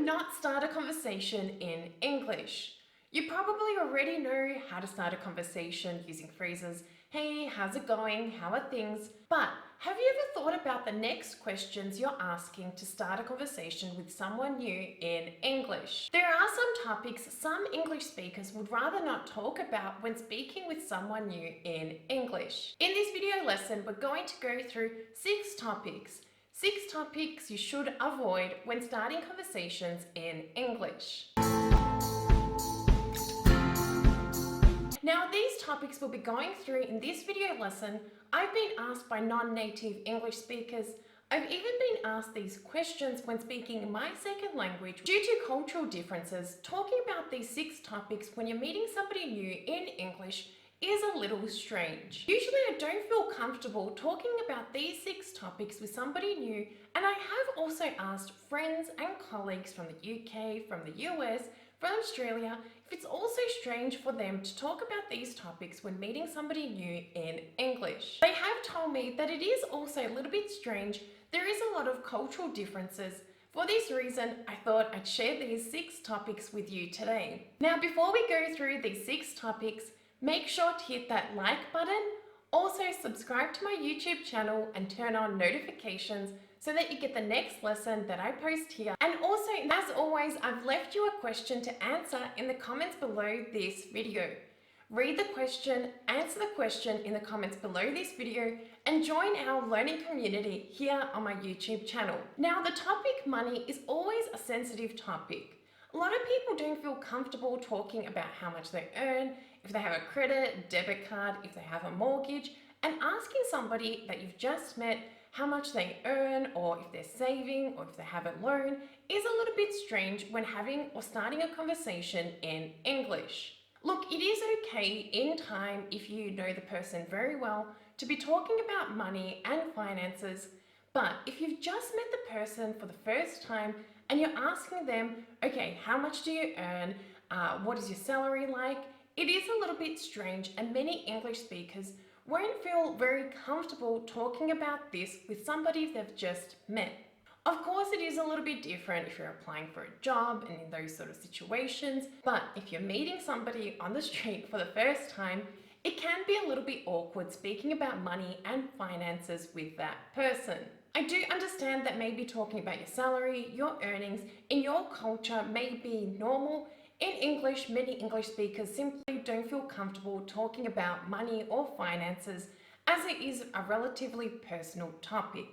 not start a conversation in English? You probably already know how to start a conversation using phrases, hey, how's it going, how are things? But have you ever thought about the next questions you're asking to start a conversation with someone new in English? There are some topics some English speakers would rather not talk about when speaking with someone new in English. In this video lesson, we're going to go through 6 topics. 6 topics you should avoid when starting conversations in English. Now, these topics we'll be going through in this video lesson, I've been asked by non-native English speakers. I've even been asked these questions when speaking my second language. Due to cultural differences, talking about these 6 topics when you're meeting somebody new in English is a little strange. Usually I don't feel comfortable talking about these 6 topics with somebody new, and I have also asked friends and colleagues from the UK, from the US, from Australia, if it's also strange for them to talk about these topics when meeting somebody new in English. They have told me that it is also a little bit strange. There is a lot of cultural differences. For this reason, I thought I'd share these 6 topics with you today. Now, before we go through these 6 topics, make sure to hit that like button. Also, subscribe to my YouTube channel and turn on notifications so that you get the next lesson that I post here. And also, as always, I've left you a question to answer in the comments below this video. Read the question, answer the question in the comments below this video, and join our learning community here on my YouTube channel. Now, the topic money is always a sensitive topic. A lot of people don't feel comfortable talking about how much they earn, if they have a credit, debit card, if they have a mortgage, and asking somebody that you've just met how much they earn, or if they're saving, or if they have a loan, is a little bit strange when having or starting a conversation in English. Look, it is okay in time, if you know the person very well, to be talking about money and finances, but if you've just met the person for the first time and you're asking them, okay, how much do you earn? What is your salary like? It is a little bit strange, and many English speakers won't feel very comfortable talking about this with somebody they've just met. Of course, it is a little bit different if you're applying for a job and in those sort of situations, but if you're meeting somebody on the street for the first time, it can be a little bit awkward speaking about money and finances with that person. I do understand that maybe talking about your salary, your earnings, in your culture may be normal. In English, many English speakers simply don't feel comfortable talking about money or finances, as it is a relatively personal topic.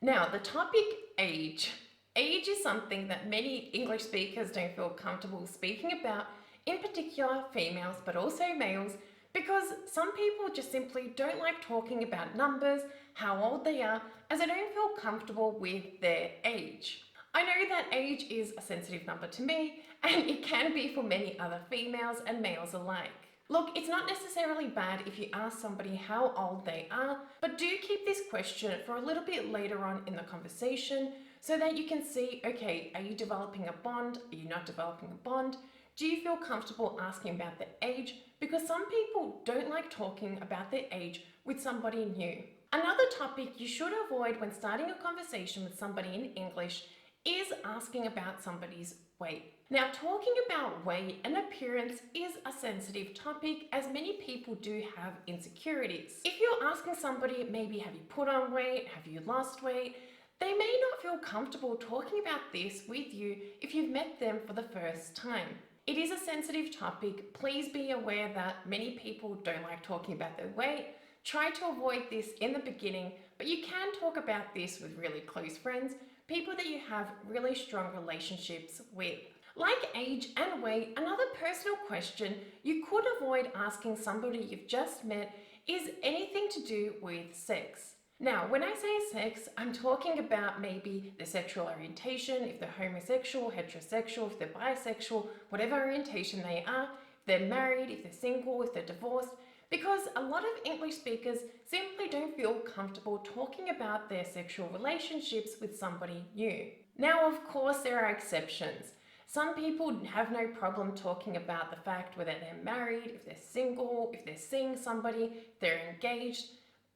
Now, the topic age. Age is something that many English speakers don't feel comfortable speaking about, in particular females, but also males, because some people just simply don't like talking about numbers, how old they are, as they don't feel comfortable with their age. I know that age is a sensitive number to me, and it can be for many other females and males alike. Look, it's not necessarily bad if you ask somebody how old they are, but do keep this question for a little bit later on in the conversation so that you can see, okay, are you developing a bond? Are you not developing a bond? Do you feel comfortable asking about their age? Because some people don't like talking about their age with somebody new. Another topic you should avoid when starting a conversation with somebody in English is asking about somebody's weight. Now, talking about weight and appearance is a sensitive topic, as many people do have insecurities. If you're asking somebody, maybe have you put on weight, have you lost weight, they may not feel comfortable talking about this with you if you've met them for the first time. It is a sensitive topic. Please be aware that many people don't like talking about their weight. Try to avoid this in the beginning, but you can talk about this with really close friends, people that you have really strong relationships with. Like age and weight, another personal question you could avoid asking somebody you've just met is anything to do with sex. Now, when I say sex, I'm talking about maybe their sexual orientation, if they're homosexual, heterosexual, if they're bisexual, whatever orientation they are, if they're married, if they're single, if they're divorced, because a lot of English speakers simply don't feel comfortable talking about their sexual relationships with somebody new. Now, of course, there are exceptions. Some people have no problem talking about the fact whether they're married, if they're single, if they're seeing somebody, if they're engaged,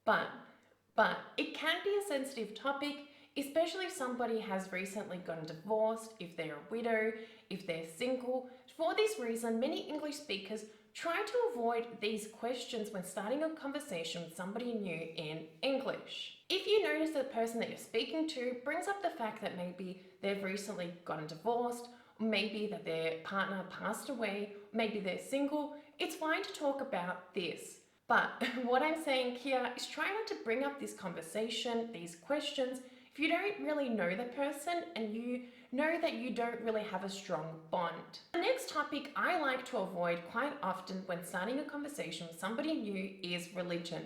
but it can be a sensitive topic especially if somebody has recently gotten divorced, if they're a widow, if they're single. For this reason, many English speakers try to avoid these questions when starting a conversation with somebody new in English. If you notice that the person that you're speaking to brings up the fact that maybe they've recently gotten divorced, or maybe that their partner passed away, maybe they're single, it's fine to talk about this. But what I'm saying here is try not to bring up this conversation, these questions, if you don't really know the person and you know that you don't really have a strong bond. The next topic I like to avoid quite often when starting a conversation with somebody new is religion.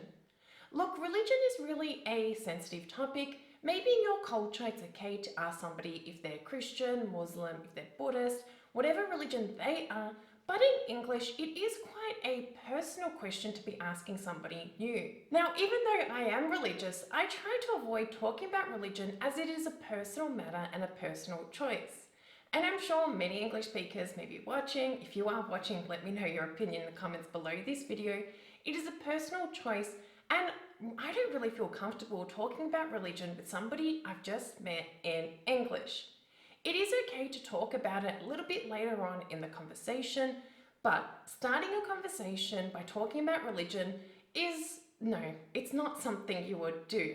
Look, religion is really a sensitive topic. Maybe in your culture it's okay to ask somebody if they're Christian, Muslim, if they're Buddhist, whatever religion they are, but in English it is quite a personal question to be asking somebody new. Now, even though I am religious, I try to avoid talking about religion as it is a personal matter and a personal choice. And I'm sure many English speakers may be watching. If you are watching, let me know your opinion in the comments below this video. It is a personal choice, and I don't really feel comfortable talking about religion with somebody I've just met in English. It is okay to talk about it a little bit later on in the conversation, but starting a conversation by talking about religion it's not something you would do.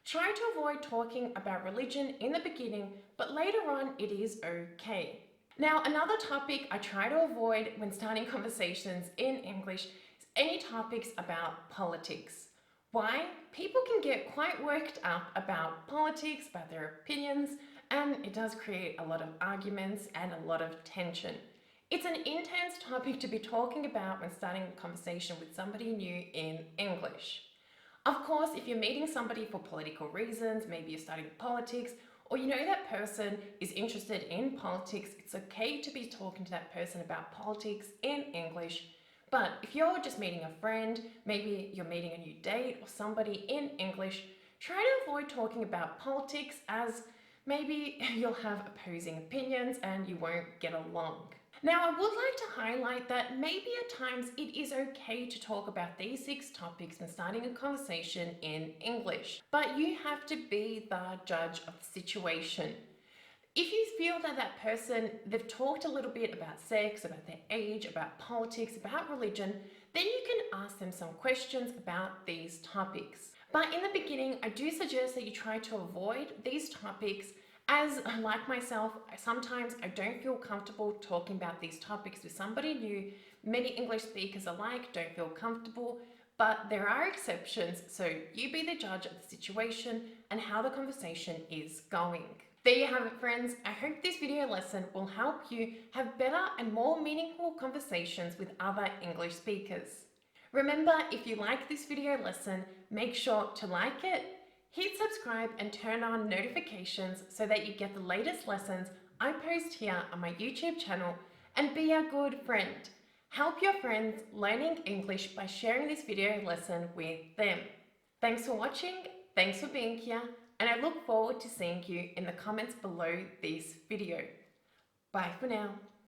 Try to avoid talking about religion in the beginning, but later on it is okay. Now, another topic I try to avoid when starting conversations in English is any topics about politics. Why? People can get quite worked up about politics, about their opinions, and it does create a lot of arguments and a lot of tension. It's an intense topic to be talking about when starting a conversation with somebody new in English. Of course, if you're meeting somebody for political reasons, maybe you're studying politics, or you know that person is interested in politics, it's okay to be talking to that person about politics in English. But if you're just meeting a friend, maybe you're meeting a new date or somebody in English, try to avoid talking about politics as maybe you'll have opposing opinions and you won't get along. Now, I would like to highlight that maybe at times it is okay to talk about these 6 topics when starting a conversation in English, but you have to be the judge of the situation. If you feel that that person, they've talked a little bit about sex, about their age, about politics, about religion, then you can ask them some questions about these topics. But in the beginning, I do suggest that you try to avoid these topics as, like myself, sometimes I don't feel comfortable talking about these topics with somebody new. Many English speakers alike don't feel comfortable, but there are exceptions, so you be the judge of the situation and how the conversation is going. There you have it, friends. I hope this video lesson will help you have better and more meaningful conversations with other English speakers. Remember, if you like this video lesson, make sure to like it, hit subscribe and turn on notifications so that you get the latest lessons I post here on my YouTube channel, and be a good friend. Help your friends learning English by sharing this video lesson with them. Thanks for watching, thanks for being here, and I look forward to seeing you in the comments below this video. Bye for now.